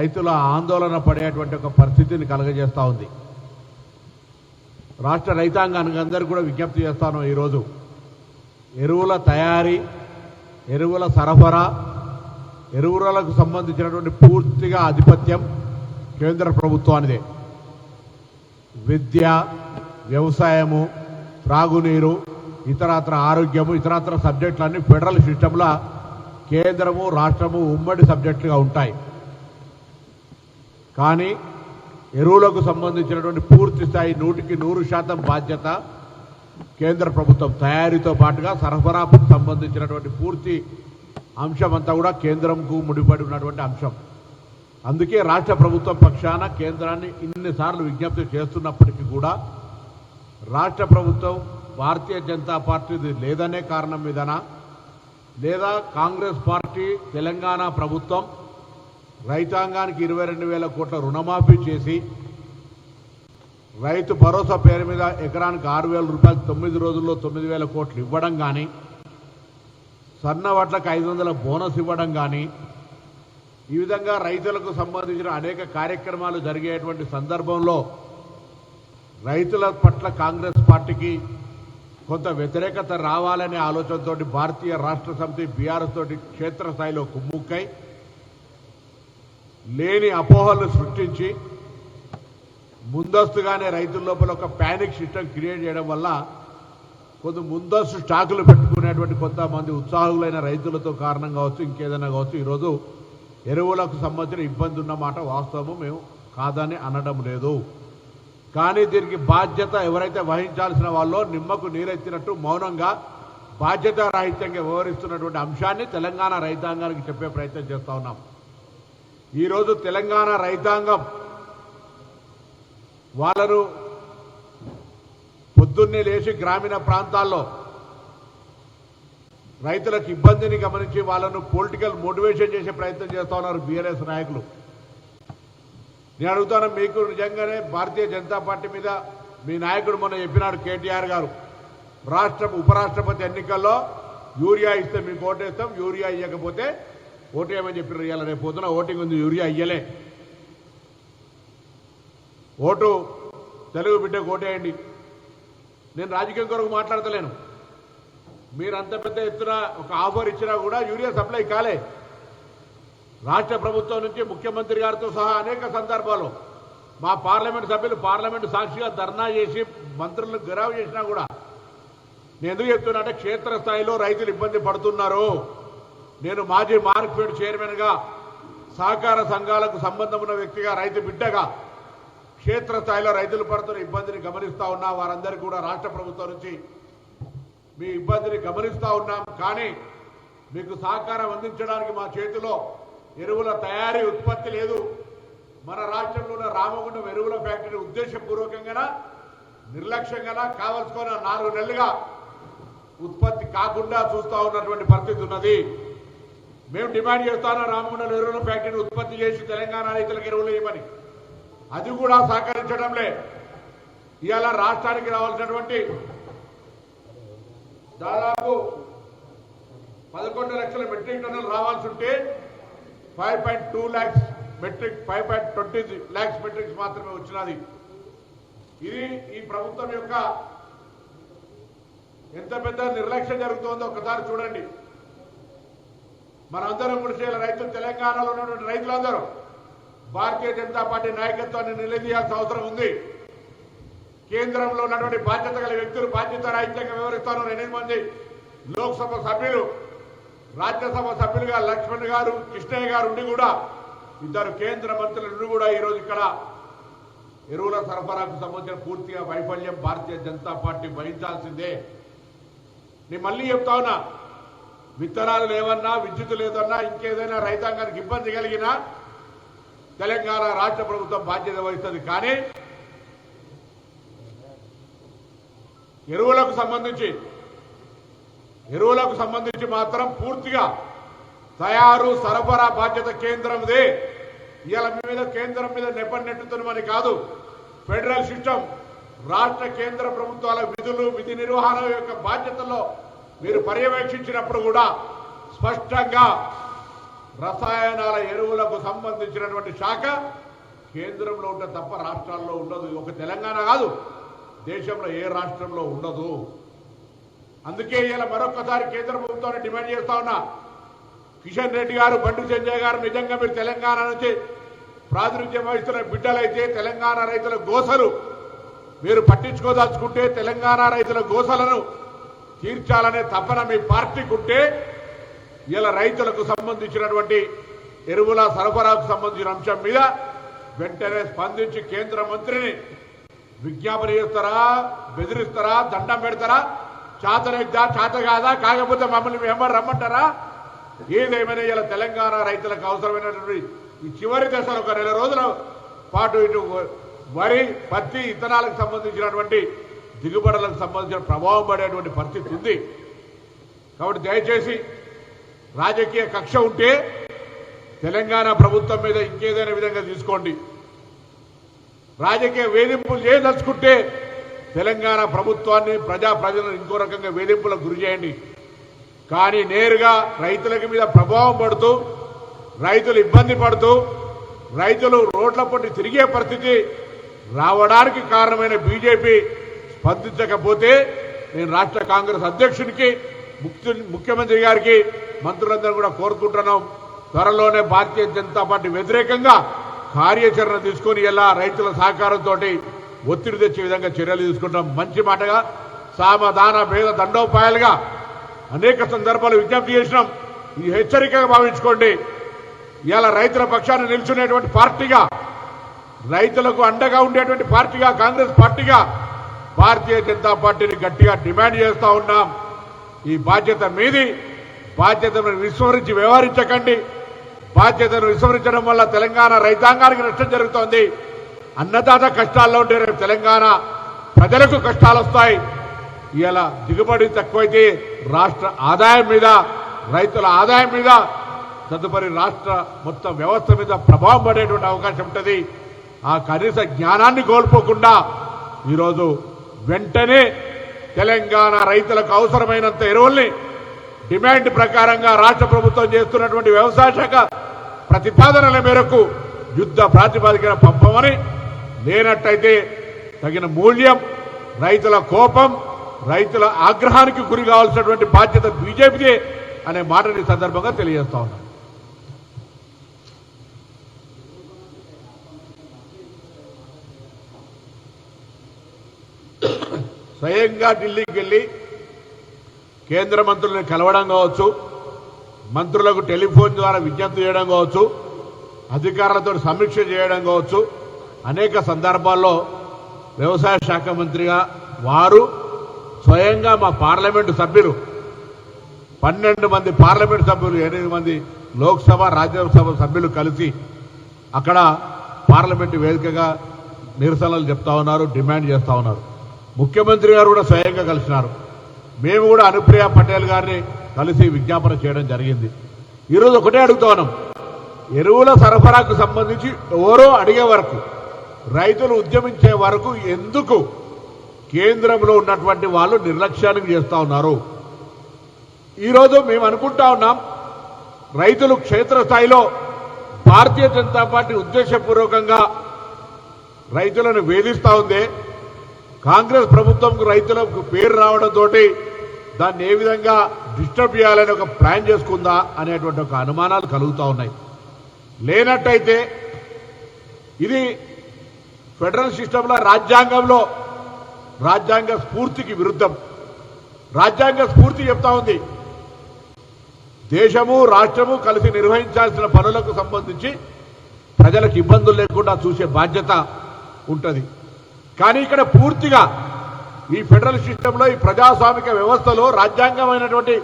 రైతుల ఆందోళన పడేటువంటి ఒక పరిస్థితిని కలగజేస్తూ ఉంది. రాష్ట్ర రైతాంగానికి అందరికీ కూడా విజ్ఞప్తి చేస్తాను. ఈరోజు ఎరువుల తయారీ, ఎరువుల సరఫరా, ఎరువులకు సంబంధించినటువంటి పూర్తిగా ఆధిపత్యం కేంద్ర ప్రభుత్వానిదే. విద్య, వ్యవసాయము, త్రాగునీరు, ఇతరత్ర ఆరోగ్యము, ఇతరత్ర సబ్జెక్టులన్నీ ఫెడరల్ సిస్టంలో కేంద్రము రాష్ట్రము ఉమ్మడి సబ్జెక్టులుగా ఉంటాయి. కానీ ఎరువులకు సంబంధించినటువంటి పూర్తి స్థాయి 100% బాధ్యత కేంద్ర ప్రభుత్వం. తయారీతో పాటుగా సరఫరాకు సంబంధించినటువంటి పూర్తి అంశం అంతా కూడా కేంద్రంకు ముడిపడి ఉన్నటువంటి అంశం. అందుకే రాష్ట్ర ప్రభుత్వం పక్షాన కేంద్రాన్ని ఇన్నిసార్లు విజ్ఞప్తి చేస్తున్నప్పటికీ కూడా రాష్ట్ర ప్రభుత్వం భారతీయ జనతా పార్టీది లేదనే కారణం మీదనా, లేదా కాంగ్రెస్ పార్టీ తెలంగాణ ప్రభుత్వం రైతాంగానికి 22,000 కోట్ల రుణమాఫీ చేసి రైతు భరోసా పేరు మీద ఎకరానికి 6,000 రూపాయలు 9 రోజుల్లో 9,000 కోట్లు ఇవ్వడం కానీ, సన్న వడ్లకు 500 బోనస్ ఇవ్వడం కానీ, ఈ విధంగా రైతులకు సంబంధించిన అనేక కార్యక్రమాలు జరిగేటువంటి సందర్భంలో రైతుల పట్ల కాంగ్రెస్ పార్టీకి కొంత వ్యతిరేకత రావాలనే ఆలోచనతో భారతీయ రాష్ట్ర సమితి బీఆర్ఎస్ తోటి క్షేత్రస్థాయిలో కుమ్ముక్కై లేని అపోహలను సృష్టించి ముందస్తుగానే రైతుల లోపల ఒక ప్యానిక్ సిస్టమ్ క్రియేట్ చేయడం వల్ల కొంత ముందస్తు స్టాకులు పెట్టుకునేటువంటి కొంతమంది ఉత్సాహులైన రైతులతో కారణం కావచ్చు, ఇంకేదైనా కావచ్చు, ఈరోజు ఎరువులకు సంబంధించిన ఇబ్బంది ఉన్నమాట వాస్తవము, మేము కాదని అనడం లేదు. కానీ దీనికి బాధ్యత ఎవరైతే వహించాల్సిన వాళ్ళో నిమ్మకు నీరెత్తినట్టు మౌనంగా బాధ్యత రాహిత్యంగా వ్యవహరిస్తున్నటువంటి అంశాన్ని తెలంగాణ రైతాంగానికి చెప్పే ప్రయత్నం చేస్తూ ఉన్నాం. ఈరోజు తెలంగాణ రైతాంగం వాళ్ళను పొద్దున్నే లేచి గ్రామీణ ప్రాంతాల్లో రైతులకు ఇబ్బందిని గమనించి వాళ్ళను పొలిటికల్ మోటివేషన్ చేసే ప్రయత్నం చేస్తూ ఉన్నారు బీఆర్ఎస్ నాయకులు. నేను అడుగుతాను, మీకు నిజంగానే భారతీయ జనతా పార్టీ మీద మీ నాయకుడు మొన్న చెప్పినాడు కేటీఆర్ గారు, ఉపరాష్ట్రపతి ఎన్నికల్లో యూరియా ఇస్తే మీకు ఓటేస్తాం, యూరియా ఇవ్వకపోతే ఓటేయమని చెప్పినారు. ఇవాళ రేపు పొద్దున ఓటింగ్ ఉంది, యూరియా ఇయ్యలే. ఓటు తెలుగు బిడ్డకు ఓటేయండి. నేను రాజకీయం కొరకు మాట్లాడతలేను. మీరు అంత పెద్ద ఎత్తున ఒక ఆఫర్ ఇచ్చినా కూడా యూరియా సప్లై కాలే. రాష్ట్ర ప్రభుత్వం నుంచి ముఖ్యమంత్రి గారితో సహా అనేక సందర్భాల్లో మా పార్లమెంటు సభ్యులు పార్లమెంటు సాక్షిగా ధర్నా చేసి మంత్రులను గెరావ్ చేసినా కూడా నేను ఎందుకు చెప్తున్నా అంటే క్షేత్రస్థాయిలో రైతులు ఇబ్బంది పడుతున్నారు. నేను మాజీ మార్కెట్ చైర్మన్గా సహకార సంఘాలకు సంబంధం ఉన్న వ్యక్తిగా రైతు బిడ్డగా క్షేత్రస్థాయిలో రైతులు పడుతున్న ఇబ్బందిని గమనిస్తూ ఉన్నా. వారందరికీ కూడా రాష్ట్ర ప్రభుత్వం నుంచి మీ ఇబ్బందిని గమనిస్తూ ఉన్నాం. కానీ మీకు సహకారం అందించడానికి మా చేతిలో ఎరువుల తయారీ ఉత్పత్తి లేదు. మన రాష్ట్రంలో ఉన్న రామగుండం ఎరువుల ఫ్యాక్టరీ ఉద్దేశపూర్వకంగా నిర్లక్ష్యంగా కావలసుకున్న 4 నెలలుగా ఉత్పత్తి కాకుండా చూస్తూ ఉన్నటువంటి పరిస్థితి ఉన్నది. మేము డిమాండ్ చేస్తాను రామగుండం ఎరువుల ఫ్యాక్టరీని ఉత్పత్తి చేసి తెలంగాణ రైతులకు ఎరువులు ఇవ్వమని. అది కూడా సహకరించడంలే. ఇవాళ రాష్ట్రానికి రావాల్సినటువంటి దాదాపు 11 లక్షల మెట్రిక్ టన్నులు రావాల్సి ఉంటే 5.2 lakhs మెట్రిక్ 5.20 lakhs మెట్రిక్స్ మాత్రమే వచ్చినది. ఇది ఈ ప్రభుత్వం యొక్క ఎంత పెద్ద నిర్లక్ష్యం జరుగుతుందో ఒకసారి చూడండి. మనందరం కూడా రైతులు, తెలంగాణలో ఉన్నటువంటి రైతులందరూ భారతీయ జనతా పార్టీ నాయకత్వాన్ని నిలదీయాల్సిన అవసరం ఉంది. కేంద్రంలో ఉన్నటువంటి బాధ్యత గల వ్యక్తులు బాధ్యత రాహిత్యంగా వ్యవహరిస్తున్నారు. 8 మంది లోక్సభ సభ్యులు, రాజ్యసభ సభ్యులుగా లక్ష్మణ్ గారు, కృష్ణయ్య గారు ఉండి కూడా 2 కేంద్ర మంత్రులు కూడా ఈరోజు ఇక్కడ ఎరువుల సరఫరాకు సంబంధించిన పూర్తిగా వైఫల్యం భారతీయ జనతా పార్టీ వహించాల్సిందే. నేను మళ్ళీ చెప్తా ఉన్నా, విత్తనాలు లేవన్నా, విద్యుత్ లేదన్నా, ఇంకేదైనా రైతాంగానికి ఇబ్బంది కలిగినా తెలంగాణ రాష్ట్ర ప్రభుత్వం బాధ్యత వహిస్తుంది. కానీ ఎరువులకు సంబంధించి మాత్రం పూర్తిగా తయారు సరఫరా బాధ్యత కేంద్రందే. ఇవాళ మీద కేంద్రం మీద నెట్టుతున్నామని కాదు. ఫెడరల్ సిస్టమ్ రాష్ట్ర కేంద్ర ప్రభుత్వాల విధి నిర్వహణ యొక్క బాధ్యతల్లో మీరు పర్యవేక్షించినప్పుడు కూడా స్పష్టంగా రసాయనాల ఎరువులకు సంబంధించినటువంటి శాఖ కేంద్రంలో ఉంటే తప్ప రాష్ట్రాల్లో ఉండదు. ఒక తెలంగాణ కాదు, దేశంలో ఏ రాష్ట్రంలో ఉండదు. అందుకే ఇలా మరొకసారి కేంద్ర ప్రభుత్వాన్ని డిమాండ్ చేస్తా ఉన్నా, కిషన్ రెడ్డి గారు, బండి సంజయ్ గారు, నిజంగా మీరు తెలంగాణ నుంచి ప్రాతినిధ్యం వహిస్తున్న బిడ్డలైతే తెలంగాణ రైతుల గోసలు మీరు పట్టించుకోదలుచుకుంటే, తెలంగాణ రైతుల గోసలను తీర్చాలనే తపన మీ పార్టీకి ఉంటే, ఇలా రైతులకు సంబంధించినటువంటి ఎరువుల సరఫరాకు సంబంధించిన అంశం మీద వెంటనే స్పందించి కేంద్ర మంత్రిని విజ్ఞాపన చేస్తారా, బెదిరిస్తారా, దండం పెడతారా? చేతనైద్దా, చేత కాదా, కాకపోతే మమ్మల్ని వెంబడి రమ్మంటారా? ఏదేమైనా ఇలా తెలంగాణ రైతులకు అవసరమైనటువంటి ఈ చివరి దశలో ఒక 2 రోజుల పాటు ఇటు వరి, పత్తి, ఇత్తనాలకు సంబంధించినటువంటి దిగుబడులకు సంబంధించిన ప్రభావం పడేటువంటి పరిస్థితి ఉంది. కాబట్టి దయచేసి రాజకీయ కక్ష ఉంటే తెలంగాణ ప్రభుత్వం మీద ఇంకేదైనా విధంగా తీసుకోండి. రాజకీయ వేధింపులు చేయదలుచుకుంటే తెలంగాణ ప్రభుత్వాన్ని, ప్రజలను ఇంకో రకంగా వేధింపులకు గురి చేయండి. కానీ నేరుగా రైతుల మీద ప్రభావం పడుతూ, రైతులు ఇబ్బంది పడుతూ, రైతులు రోడ్ల పొట్టి తిరిగే పరిస్థితి రావడానికి కారణమైన బీజేపీ స్పందించకపోతే నేను రాష్ట్ర కాంగ్రెస్ అధ్యక్షునికి, ముఖ్యమంత్రి గారికి, మంత్రులందరూ కూడా కోరుకుంటున్నాం, త్వరలోనే భారతీయ జనతా పార్టీ వ్యతిరేకంగా కార్యాచరణ తీసుకొని ఎలా రైతుల సహకారంతో ఒత్తిడి తెచ్చే విధంగా చర్యలు తీసుకుంటాం. మంచి మాటగా సామధాన భేద దండోపాయాలుగా అనేక సందర్భాలు విజ్ఞప్తి చేసినాం. ఇది హెచ్చరికగా భావించుకోండి. ఇలా రైతుల పక్షాన్ని నిల్చునేటువంటి పార్టీగా, రైతులకు అండగా ఉండేటువంటి పార్టీగా, కాంగ్రెస్ పార్టీగా భారతీయ జనతా పార్టీని గట్టిగా డిమాండ్ చేస్తా ఉన్నాం. ఈ బాధ్యత మీది. బాధ్యతను విస్మరించి వ్యవహరించకండి. బాధ్యతను విస్మరించడం వల్ల తెలంగాణ రైతాంగానికి నష్టం జరుగుతోంది. అన్నదాత కష్టాల్లో ఉంటే రేపు తెలంగాణ ప్రజలకు కష్టాలు వస్తాయి. ఇలా దిగుబడి తక్కువైతే రాష్ట్ర ఆదాయం మీద, రైతుల ఆదాయం మీద, తదుపరి రాష్ట్ర మొత్తం వ్యవస్థ మీద ప్రభావం పడేటువంటి అవకాశం ఉంటుంది. ఆ కనీస జ్ఞానాన్ని కోల్పోకుండా ఈరోజు వెంటనే తెలంగాణ రైతులకు అవసరమైనంత ఎరువుల్ని డిమాండ్ ప్రకారంగా రాష్ట్ర ప్రభుత్వం చేస్తున్నటువంటి వ్యవసాయ శాఖ ప్రతిపాదనల మేరకు యుద్ధ ప్రాతిపదికన పంపమని, లేనట్టయితే తగిన మూల్యం, రైతుల కోపం, రైతుల ఆగ్రహానికి గురి కావాల్సినటువంటి బాధ్యత బీజేపీదే అనే మాటని సందర్భంగా తెలియజేస్తా ఉన్నాం. స్వయంగా ఢిల్లీకి వెళ్ళి కేంద్ర మంత్రులను కలవడం కావచ్చు, మంత్రులకు టెలిఫోన్ ద్వారా విజ్ఞప్తి చేయడం కావచ్చు, అధికారులతో సమీక్ష చేయడం కావచ్చు, అనేక సందర్భాల్లో వ్యవసాయ శాఖ మంత్రిగా వారు స్వయంగా మా పార్లమెంటు సభ్యులు 12 మంది పార్లమెంటు సభ్యులు, 8 మంది లోక్సభ, రాజ్యసభ సభ్యులు కలిసి అక్కడ పార్లమెంటు వేదికగా నిరసనలు చెప్తా ఉన్నారు, డిమాండ్ చేస్తా ఉన్నారు. ముఖ్యమంత్రి గారు కూడా స్వయంగా కలిసినారు. మేము కూడా అనుప్రియ పటేల్ గారిని కలిసి విజ్ఞాపన చేయడం జరిగింది. ఈరోజు ఒకటే అడుగుతా ఉన్నాం, ఎరువుల సరఫరాకు సంబంధించి ఎవరో అడిగే వరకు, రైతులు ఉద్యమించే వరకు ఎందుకు కేంద్రంలో ఉన్నటువంటి వాళ్ళు నిర్లక్ష్యానికి చేస్తా ఉన్నారు? ఈరోజు మేము అనుకుంటా ఉన్నాం, రైతులు క్షేత్రస్థాయిలో భారతీయ జనతా పార్టీ ఉద్దేశపూర్వకంగా రైతులను వేధిస్తా ఉంది. కాంగ్రెస్ ప్రభుత్వంకు రైతులకు పేరు రావడంతో దాన్ని ఏ విధంగా డిస్టర్బ్ చేయాలని ఒక ప్లాన్ చేసుకుందా అనేటువంటి ఒక అనుమానాలు కలుగుతూ ఉన్నాయి. లేనట్టయితే ఇది ఫెడరల్ సిస్టంలో రాజ్యాంగంలో రాజ్యాంగ స్ఫూర్తికి విరుద్ధం. రాజ్యాంగ స్ఫూర్తి చెప్తా ఉంది, దేశము రాష్ట్రము కలిసి నిర్వహించాల్సిన పనులకు సంబంధించి ప్రజలకు ఇబ్బందులు లేకుండా చూసే బాధ్యత ఉంటుంది. కానీ ఇక్కడ పూర్తిగా ఈ ఫెడరల్ సిస్టంలో, ఈ ప్రజాస్వామిక వ్యవస్థలో రాజ్యాంగమైనటువంటి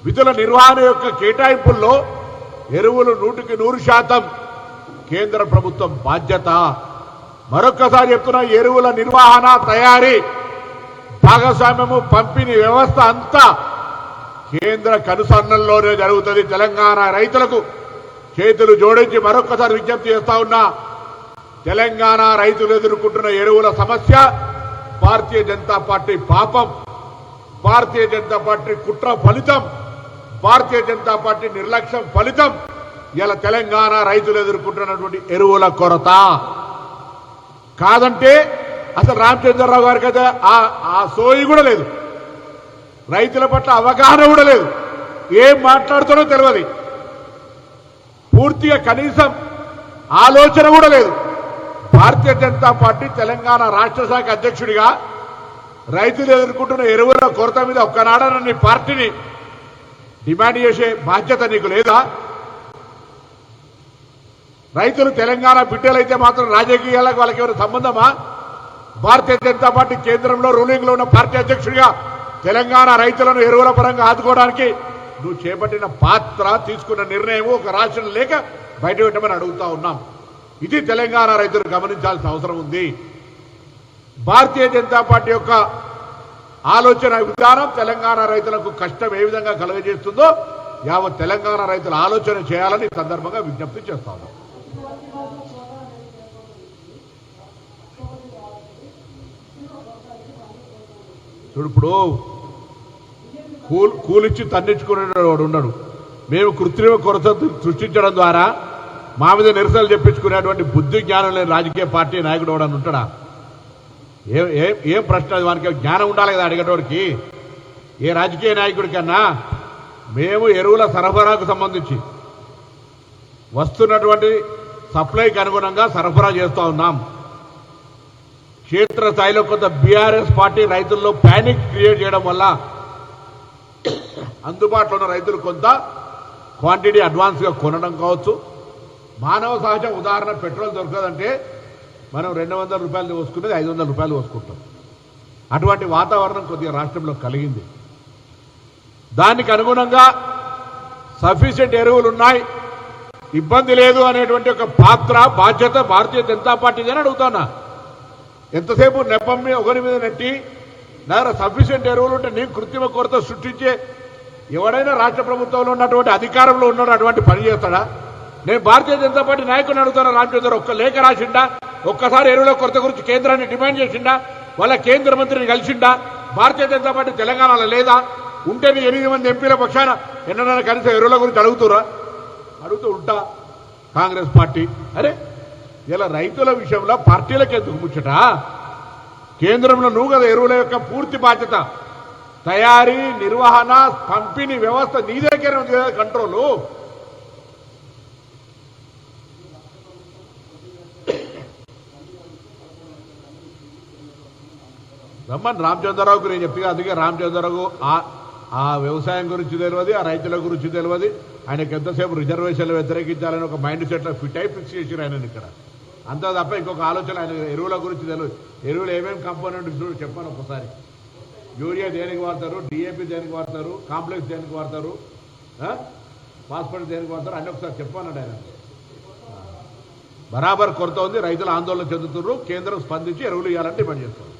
విధుల నిర్వహణ యొక్క కేటాయింపుల్లో ఎరువులు 100% కేంద్ర ప్రభుత్వం బాధ్యత. మరొక్కసారి చెప్తున్నా, ఎరువుల నిర్వహణ, తయారీ, భాగస్వామ్యము, పంపిణీ వ్యవస్థ అంతా కేంద్ర కనుసన్నల్లోనే జరుగుతుంది. తెలంగాణ రైతులకు చేతులు జోడించి మరొక్కసారి విజ్ఞప్తి చేస్తా ఉన్నా, తెలంగాణ రైతులు ఎదుర్కొంటున్న ఎరువుల సమస్య భారతీయ జనతా పార్టీ పాపం, భారతీయ జనతా పార్టీ కుట్ర ఫలితం, భారతీయ జనతా పార్టీ నిర్లక్ష్యం ఫలితం. ఇలా తెలంగాణ రైతులు ఎదుర్కొంటున్నటువంటి ఎరువుల కొరత కాదంటే అసలు రామచంద్రరావు గారికి అయితే ఆ సోయి కూడా లేదు, రైతుల పట్ల అవగాహన కూడా లేదు, ఏం మాట్లాడుతారో తెలియదు, పూర్తిగా కనీసం ఆలోచన కూడా లేదు. భారతీయ జనతా పార్టీ తెలంగాణ రాష్ట్ర శాఖ అధ్యక్షుడిగా రైతులు ఎదుర్కొంటున్న ఎరువుల కొరత మీద ఒక్కనాడన నీ పార్టీని డిమాండ్ చేసే బాధ్యత నీకు లేదా? రైతులు తెలంగాణ బిడ్డలైతే మాత్రం రాజకీయాలకు వాళ్ళకి ఎవరు సంబంధమా? భారతీయ జనతా పార్టీ కేంద్రంలో రూలింగ్ లో ఉన్న పార్టీ అధ్యక్షుడిగా తెలంగాణ రైతులను ఎరువుల పరంగా ఆదుకోవడానికి నువ్వు చేపట్టిన పాత్ర, తీసుకున్న నిర్ణయం ఒక రాష్ట్రం లేక బయట పెట్టమని అడుగుతా ఉన్నాం. ఇది తెలంగాణ రైతులు గమనించాల్సిన అవసరం ఉంది. భారతీయ జనతా పార్టీ యొక్క ఆలోచన విధానం తెలంగాణ రైతులకు కష్టం ఏ విధంగా కలుగజేస్తుందో యావత్ తెలంగాణ రైతులు ఆలోచన చేయాలని సందర్భంగా విజ్ఞప్తి చేస్తా ఉన్నాం. ఇప్పుడు కూలిచ్చి తన్నించుకునేవాడు ఉన్నాడు. మేము కృత్రిమ కొరత సృష్టించడం ద్వారా మా మీద నిరసనలు చెప్పించుకునేటువంటి బుద్ధి జ్ఞానం లేని రాజకీయ పార్టీ నాయకుడు ఎవడని ఉంటాడా? ఏం ప్రశ్న? వానికి జ్ఞానం ఉండాలి కదా అడిగేటోడికి. ఏ రాజకీయ నాయకుడికన్నా మేము ఎరువుల సరఫరాకు సంబంధించి వస్తున్నటువంటి సప్లైకి అనుగుణంగా సరఫరా చేస్తూ ఉన్నాం. క్షేత్రస్థాయిలో కొంత బీఆర్ఎస్ పార్టీ రైతుల్లో ప్యానిక్ క్రియేట్ చేయడం వల్ల అందుబాటులో ఉన్న రైతులు కొంత క్వాంటిటీ అడ్వాన్స్గా కొనడం కావచ్చు. మానవ సహజ ఉదాహరణ, పెట్రోల్ దొరకదంటే మనం 200 రూపాయలు పోసుకునేది 500 రూపాయలు పోసుకుంటాం. అటువంటి వాతావరణం కొద్దిగా రాష్ట్రంలో కలిగింది. దానికి అనుగుణంగా సఫిషియెంట్ ఎరువులు ఉన్నాయి, ఇబ్బంది లేదు అనేటువంటి ఒక పాత్ర, బాధ్యత భారతీయ జనతా పార్టీది అని అడుగుతున్నా. ఎంతసేపు నెపం మీద ఒకరి మీద నెట్టి నా సఫిషియెంట్ ఎరువులు ఉంటే నేను కృత్రిమ కొరత సృష్టించే ఎవడైనా రాష్ట్ర ప్రభుత్వంలో ఉన్నటువంటి అధికారంలో ఉన్నాడు అటువంటి పని చేస్తాడా? నేను భారతీయ జనతా పార్టీ నాయకుని అడుగుతాను. రామచంద్ర ఒక్క లేఖ రాసిండా? ఒక్కసారి ఎరువుల కొరత గురించి కేంద్రాన్ని డిమాండ్ చేసిండా? వాళ్ళ కేంద్ర మంత్రిని కలిసిండా? భారతీయ జనతా పార్టీ తెలంగాణలో లేదా? ఉంటే 8 మంది ఎంపీల పక్షాన ఎన్నడైనా కనీసం ఎరువుల గురించి అడుగుతూ ఉంటా కాంగ్రెస్ పార్టీ. అరే ఇలా రైతుల విషయంలో పార్టీలకు ఎందుకు ముచ్చట? కేంద్రంలో నువ్వు కదా ఎరువుల యొక్క పూర్తి బాధ్యత, తయారీ, నిర్వహణ, పంపిణీ వ్యవస్థ నీ దగ్గర ఉంది కదా కంట్రోలు. రమ్మని రామచంద్రరావుకు నేను చెప్తే, అందుకే రామచంద్రరావు ఆ వ్యవసాయం గురించి తెలియదు, ఆ రైతుల గురించి తెలియదు. ఆయనకు ఎంతసేపు రిజర్వేషన్లు వ్యతిరేకించాలని ఒక మైండ్ సెట్లో ఫిక్స్ చేసారు ఆయన ఇక్కడ. అంతా తప్ప ఇంకొక ఆలోచన ఆయన ఎరువుల గురించి తెలియదు. ఎరువులు ఏమేమి కంపోనెంట్స్ చెప్పాను ఒకసారి. యూరియా దేనికి వాడతారు, డిఏపి దేనికి వాడతారు, కాంప్లెక్స్ దేనికి వాడతారు, ఫాస్ఫేట్ దేనికి వాడతారు అన్నీ ఒకసారి చెప్పానండి ఆయన. బరాబర్ కొరత ఉంది, రైతులు ఆందోళన చెందుతున్నారు. కేంద్రం స్పందించి ఎరువులు ఇవ్వాలని డిమాండ్ చేస్తారు.